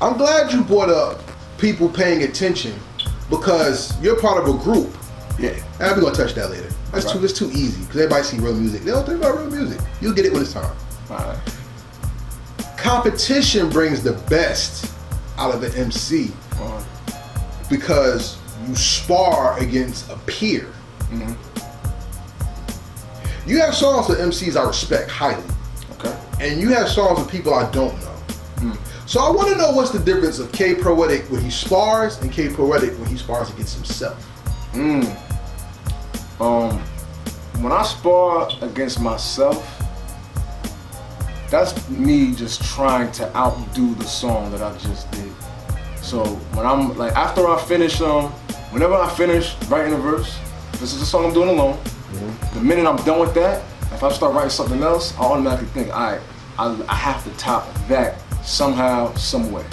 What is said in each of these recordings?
I'm glad you brought up people paying attention because you're part of a group. Yeah. And we're gonna touch that later. That's too easy because everybody see real music. They don't think about real music. You'll get it when it's time. Alright. Competition brings the best out of an MC because you spar against a peer. Mm-hmm. You have songs with MCs I respect highly. Okay. And you have songs with people I don't know. So I want to know what's the difference of K-Proetic when he spars and K-Proetic when he spars against himself. When I spar against myself, that's me just trying to outdo the song that I just did. So when I'm like, after I finish, whenever I finish writing a verse, this is a song I'm doing alone. The minute I'm done with that, if I start writing something else, I automatically think, all right, I have to top that somehow, some way.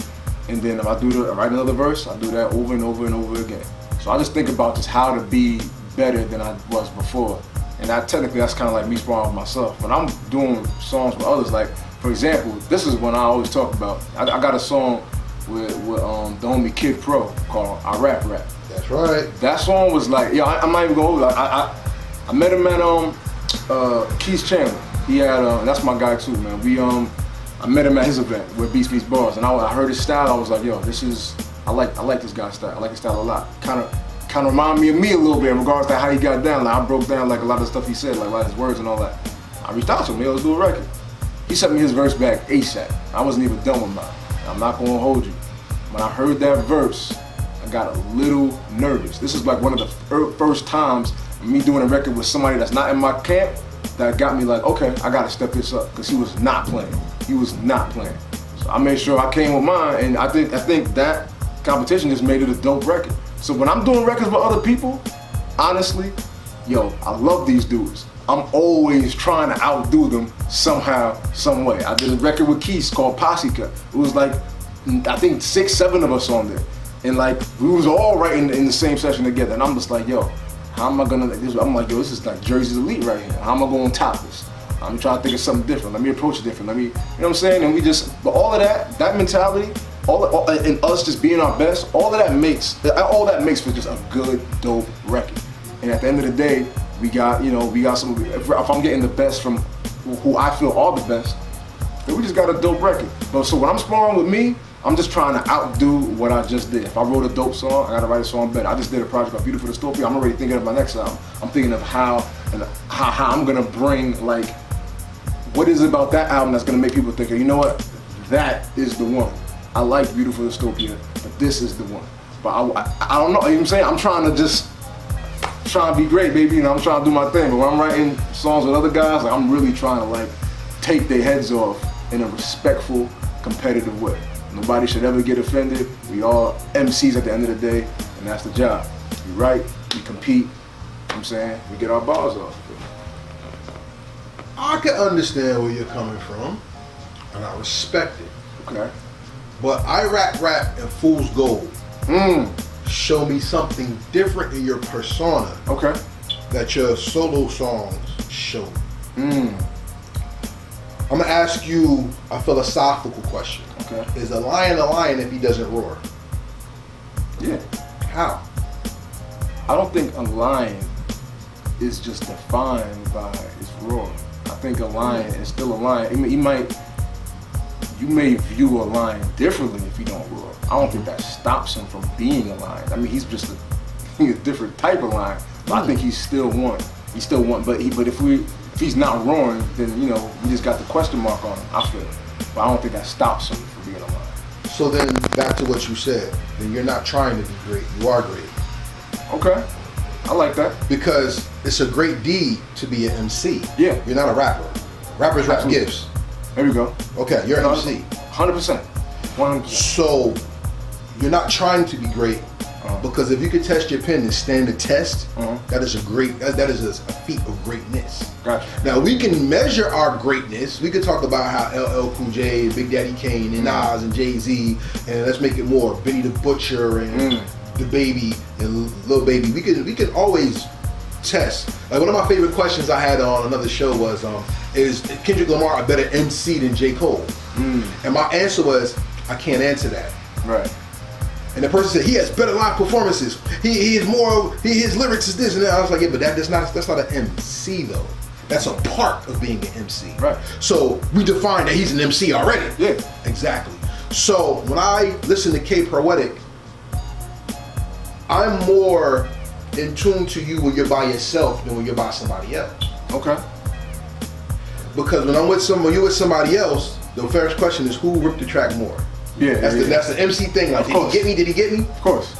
And then if I write another verse, I do that over and over and over again. So I just think about just how to be better than I was before. And technically that's kind of like me sparring with myself. When I'm doing songs with others, like for example, this is one I always talk about. I got a song with the homie Kid Pro called r.e.a.l. That's right. That song was like, yo, I'm not even gonna hold it. I met him at Keith Chandler. He had that's my guy too, man. I met him at his event with Beats Beats Bars, and I heard his style. I was like, yo, I like this guy's style. I like his style a lot. Kind of remind me of me a little bit in regards to how he got down. Like I broke down like a lot of stuff he said, like a lot of his words and all that. I reached out to him, yo, let's do a record. He sent me his verse back ASAP. I wasn't even done with mine. I'm not gonna hold you. When I heard that verse, I got a little nervous. This is like one of the first times me doing a record with somebody that's not in my camp that got me like, okay, I gotta step this up, because he was not playing. He was not playing. So I made sure I came with mine, and I think that competition just made it a dope record. So when I'm doing records with other people, honestly, yo, I love these dudes. I'm always trying to outdo them somehow, some way. I did a record with Keith called Posse-Cut. It was like, I think 6, 7 of us on there. And like, we was all writing in the same session together. And I'm just like, yo, how am I gonna, I'm like, yo, this is like Jersey's Elite right here. How am I gonna top this? I'm trying to think of something different. Let me approach it different. You know what I'm saying? And but all of that mentality, and us just being our best, all that makes for just a good, dope record. And at the end of the day, we got some, if I'm getting the best from who I feel are the best, then we just got a dope record. But so when I'm sparring with me, I'm just trying to outdo what I just did. If I wrote a dope song, I gotta write a song better. I just did a project called Beautiful Dystopia. I'm already thinking of my next album. I'm thinking of how I'm gonna bring, like, what is it about that album that's gonna make people think, you know what, that is the one. I like Beautiful Dystopia, but this is the one. But I don't know, you know what I'm saying? I'm trying to be great, baby, I'm trying to do my thing. But when I'm writing songs with other guys, like, I'm really trying to like take their heads off in a respectful, competitive way. Nobody should ever get offended. We all MCs at the end of the day, and that's the job. We write, we compete, you know what I'm saying? We get our bars off. I can understand where you're coming from, and I respect it. Okay. But I rap and Fool's Gold. Show me something different in your persona. Okay. That your solo songs show me. I'm gonna ask you a philosophical question. Okay. Is a lion if he doesn't roar? Yeah. How? I don't think a lion is just defined by its roar. I think a lion is still a lion. I mean, you may view a lion differently if he don't roar. I don't think that stops him from being a lion. I mean, he's just a different type of lion. But I think he's still one. He's still one. But if he's not roaring, then we just got the question mark on him. I feel. But I don't think that stops him from being a lion. So then, back to what you said. Then you're not trying to be great. You are great. Okay. I like that. Because it's a great deed to be an MC. Yeah. You're not a rapper. Rappers rap gifts. There we go. Okay, you're an MC. 100%. 100%. So you're not trying to be great, because if you could test your pen and stand the test, that is a feat of greatness. Gotcha. Now we can measure our greatness. We could talk about how LL Cool J, Big Daddy Kane, and Nas and Jay-Z, and let's make it more Benny the Butcher and the Baby and Lil Baby. We could always test. Like, one of my favorite questions I had on another show was, is Kendrick Lamar a better MC than J. Cole? And my answer was, I can't answer that. Right. And the person said he has better live performances. He is more. His lyrics is this and that. I was like, yeah, but that's not an MC though. That's a part of being an MC. Right. So we define that he's an MC already. Yeah. Exactly. So when I listen to K-Proetic, I'm more in tune to you when you're by yourself than when you're by somebody else. Okay. Because when you're with somebody else, the first question is who ripped the track more. Yeah, That's the MC thing. Like, did he get me? Did he get me? Of course.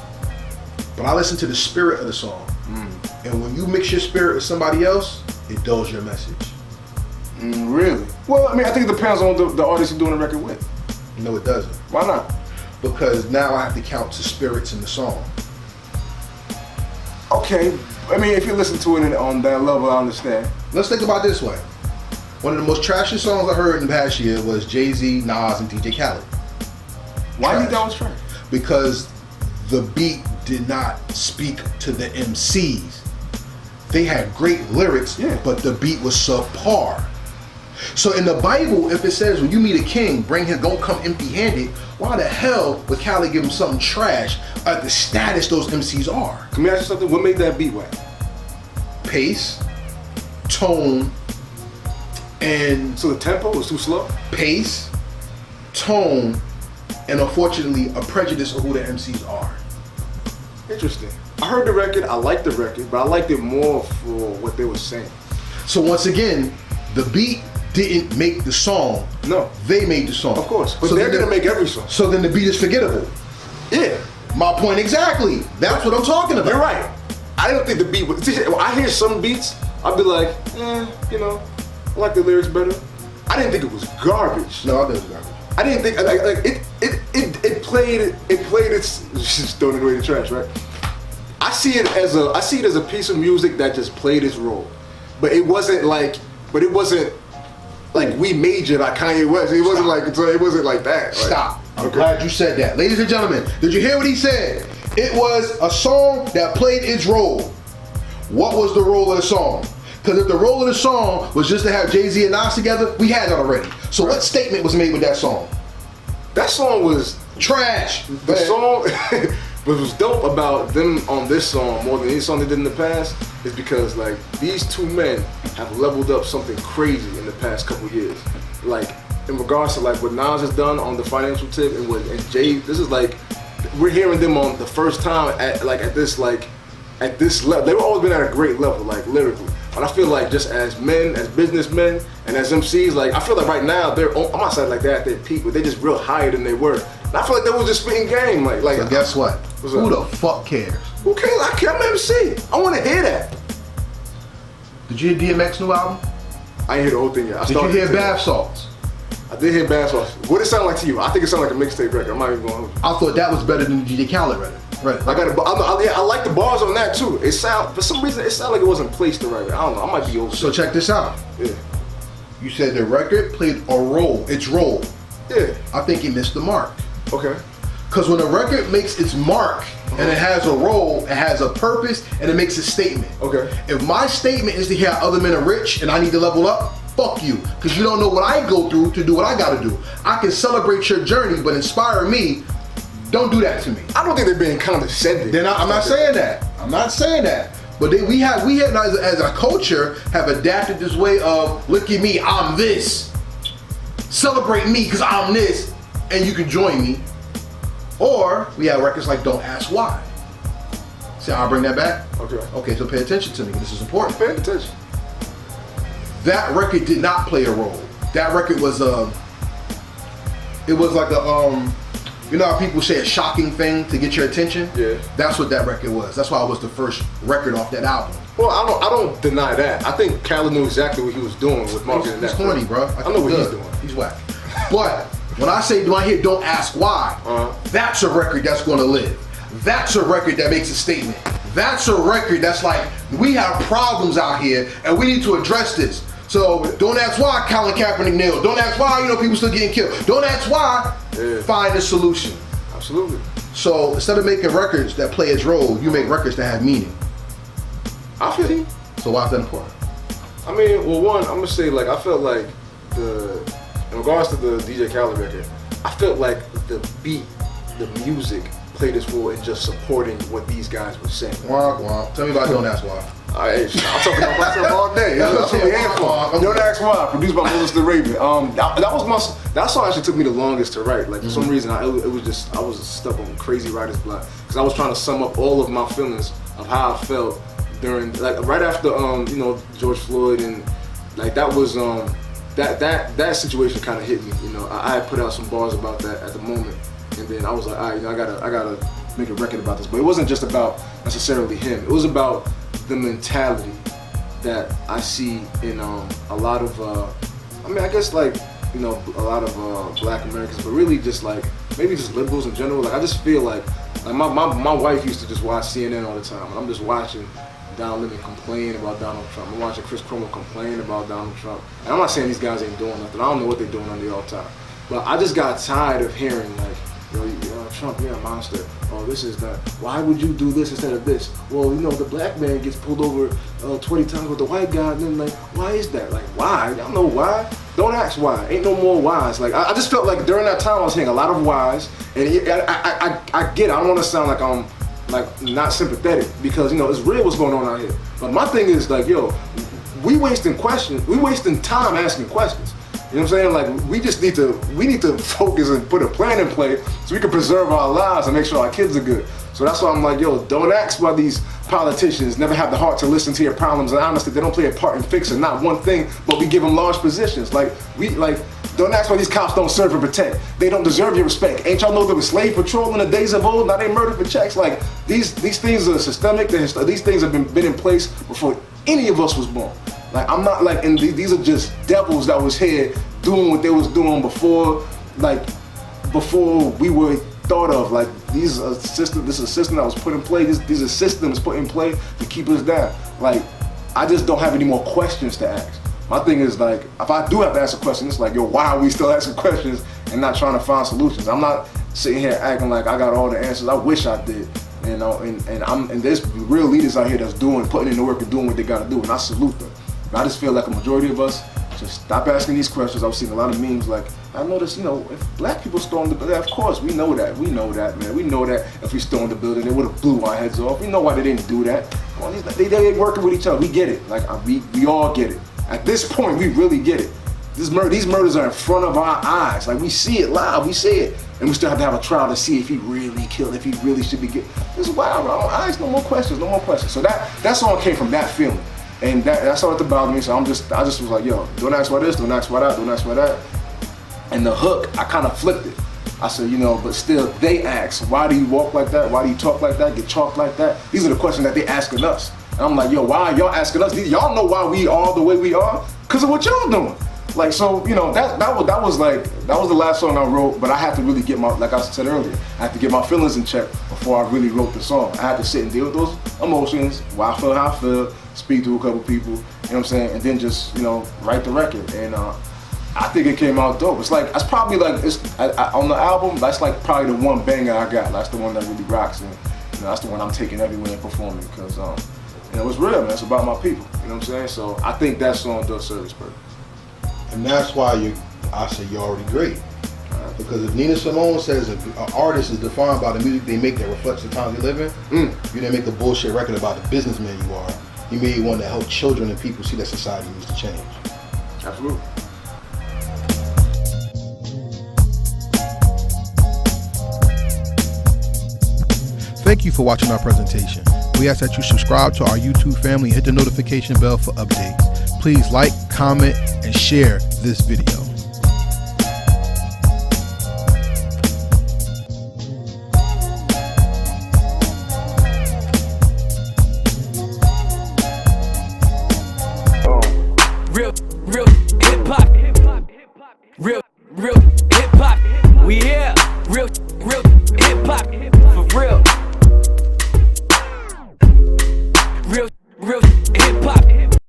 But I listen to the spirit of the song. And when you mix your spirit with somebody else, it dulls your message. Really? Well, I mean, I think it depends on the artist you're doing the record with. No, it doesn't. Why not? Because now I have to count the spirits in the song. Okay. I mean, if you listen to it on that level, I understand. Let's think about it this way. One of the most trashy songs I heard in the past year was Jay-Z, Nas, and DJ Khaled. Why do you think that was trash? Because the beat did not speak to the MCs. They had great lyrics, but the beat was subpar. So in the Bible, if it says when you meet a king, don't come empty-handed, why the hell would Khaled give him something trash at the status those MCs are? Can we ask you something? What made that beat whack? Pace, tone, and... So the tempo was too slow? Pace, tone, and unfortunately a prejudice of who the MCs are. Interesting. I heard the record, I liked the record, but I liked it more for what they were saying. So once again, the beat didn't make the song. No. They made the song. Of course. But they're gonna make every song. So then the beat is forgettable. Yeah. My point exactly. That's what I'm talking about. You're right. I don't think the beat was... When I hear some beats, I'll be like, I like the lyrics better. I didn't think it was garbage. No, I think it was garbage. I didn't think it played its just throwing it away in the trash, right? I see it as a piece of music that just played its role, but it wasn't like We Made It by Kanye West. It wasn't like that. Stop. I'm glad you said that, ladies and gentlemen. Did you hear what he said? It was a song that played its role. What was the role of the song? Because if the role of the song was just to have Jay-Z and Nas together, we had that already. So what statement was made with that song? That song was trash. The song, what was dope about them on this song more than any song they did in the past is because like these two men have leveled up something crazy in the past couple years. Like in regards to like what Nas has done on the financial tip and Jay, this is like we're hearing them on the first time at this level. They've always been at a great level, like lyrically. But I feel like just as men, as businessmen, and as MCs, like I feel like right now I'm not saying like they're at their peak, but they're just real higher than they were. And I feel like they was just spitting game, like. So guess what? Who the fuck cares? Who cares? I care. I'm MC. I want to hear that. Did you hear DMX's new album? I ain't hear the whole thing yet. Did you hear Bath Salts? I did hear Bath Salts. What did it sound like to you? I think it sounded like a mixtape record. I'm not even going. I thought that was better than the DJ Khaled record. Right. I like the bars on that too. For some reason it sounded like it wasn't placed the right way. I don't know. I might be over. So check this out. Yeah. You said the record played its role. Yeah. I think it missed the mark. Okay. Because when a record makes its mark and it has a role, it has a purpose, and it makes a statement. Okay. If my statement is to hear other men are rich and I need to level up, fuck you. Because you don't know what I go through to do what I gotta do. I can celebrate your journey, but inspire me. Don't do that to me. I don't think they're being condescending. I'm not saying that. I'm not saying that. But we have as a culture have adapted this way of look at me, I'm this. Celebrate me because I'm this, and you can join me. Or we have records like Don't Ask Why. See how I bring that back? Okay. Okay, so pay attention to me. This is important. Pay attention. That record did not play a role. That record was it was like a you know how people say a shocking thing to get your attention? Yeah. That's what that record was. That's why it was the first record off that album. Well, I don't deny that. I think Khaled knew exactly what he was doing with marketing that. He's corny, bro. I know what he's doing. He's whack. But when I say, do I hear Don't Ask Why, that's a record that's gonna live. That's a record that makes a statement. That's a record that's like, we have problems out here and we need to address this. So don't ask why Colin Kaepernick nailed. Don't ask why people still getting killed. Don't ask why. Yeah. Find a solution. Absolutely. So instead of making records that play its role, you make records that have meaning. I feel you. So why is that important? I mean, well, one, I'm gonna say like I felt like in regards to the DJ Khaled record, I felt like the beat, the music played this role in just supporting what these guys were saying. Wah. Tell me about Don't Ask Why. I'm talking about myself all day. That's what we here for. Don't Ask Why, produced by Moses the Raven. That song actually took me the longest to write. Like for some reason, I was stuck on Crazy Writer's Block because I was trying to sum up all of my feelings of how I felt during, like right after George Floyd, and like that was that situation kind of hit me. I had put out some bars about that at the moment, and then I was like, all right, I gotta make a record about this. But it wasn't just about necessarily him. It was about the mentality that I see in a lot of I guess like a lot of Black Americans, but really just like maybe just liberals in general. Like I just feel like my wife used to just watch CNN all the time, and I'm just watching Don Lemon complain about Donald Trump. I'm watching Chris Cuomo complain about Donald Trump. And I'm not saying these guys ain't doing nothing. I don't know what they're doing on the all-time. But I just got tired of hearing like, Trump, you're a monster. Oh, this is that. Why would you do this instead of this? Well, the black man gets pulled over 20 times with the white guy, and then like, why is that? Like, why? Y'all know why? Don't ask why. Ain't no more whys. Like, I just felt like during that time I was hearing a lot of whys, and I get it. I don't want to sound like I'm like not sympathetic because it's real what's going on out here. But my thing is like, we wasting time asking questions. You know what I'm saying? Like we need to focus and put a plan in place so we can preserve our lives and make sure our kids are good. So that's why I'm like, don't ask why these politicians never have the heart to listen to your problems, and honestly, they don't play a part in fixing not one thing, but we give them large positions. Don't ask why these cops don't serve and protect. They don't deserve your respect. Ain't y'all know there was slave patrol in the days of old? Now they murder for checks. Like these things are systemic. These things have been in place before any of us was born. Like I'm not like, and these are just devils that was here doing what they was doing before we were thought of. Like this is a system that was put in place. These are systems put in place to keep us down. Like I just don't have any more questions to ask. My thing is like, if I do have to ask a question, it's like, why are we still asking questions and not trying to find solutions? I'm not sitting here acting like I got all the answers. I wish I did. And there's real leaders out here that's putting in the work and doing what they gotta do, and I salute them. But I just feel like a majority of us just stop asking these questions. I've seen a lot of memes like, I noticed, if black people stormed the building, of course, we know that, man. We know that if we stormed the building, they would have blew our heads off. We know why they didn't do that. Well, they ain't working with each other. We get it. Like, we all get it. At this point, we really get it. These murders are in front of our eyes. Like, we see it live, we see it. And we still have to have a trial to see if he really killed, if he really should be killed. This is wild, bro. I ask no more questions. So that song came from that feeling. And that started to bother me, so I just was like, don't ask why this, don't ask why that, don't ask why that. And the hook, I kind of flipped it. I said, but still, they ask, why do you walk like that? Why do you talk like that? Get chalked like that? These are the questions that they asking us. And I'm like, why are y'all asking us? Y'all know why we are the way we are? Because of what y'all doing. Like, so, that was the last song I wrote, but I had to really get like I said earlier, I had to get my feelings in check before I really wrote the song. I had to sit and deal with those emotions, why I feel how I feel, speak to a couple people, you know what I'm saying, and then just, write the record. And I think it came out dope. It's like, that's probably like, on the album, that's like probably the one banger I got. That's the one that really rocks, and that's the one I'm taking everywhere and performing, because it was real, man. It's about my people, you know what I'm saying? So I think that song does serve its purpose. And that's why I say you're already great. Because if Nina Simone says an artist is defined by the music they make that reflects the time they live in, you didn't make a bullshit record about the businessman you are. You made one that helped children and people see that society needs to change. Absolutely. Thank you for watching our presentation. We ask that you subscribe to our YouTube family and hit the notification bell for updates. Please like, comment, and share this video. Real hip hop. We here.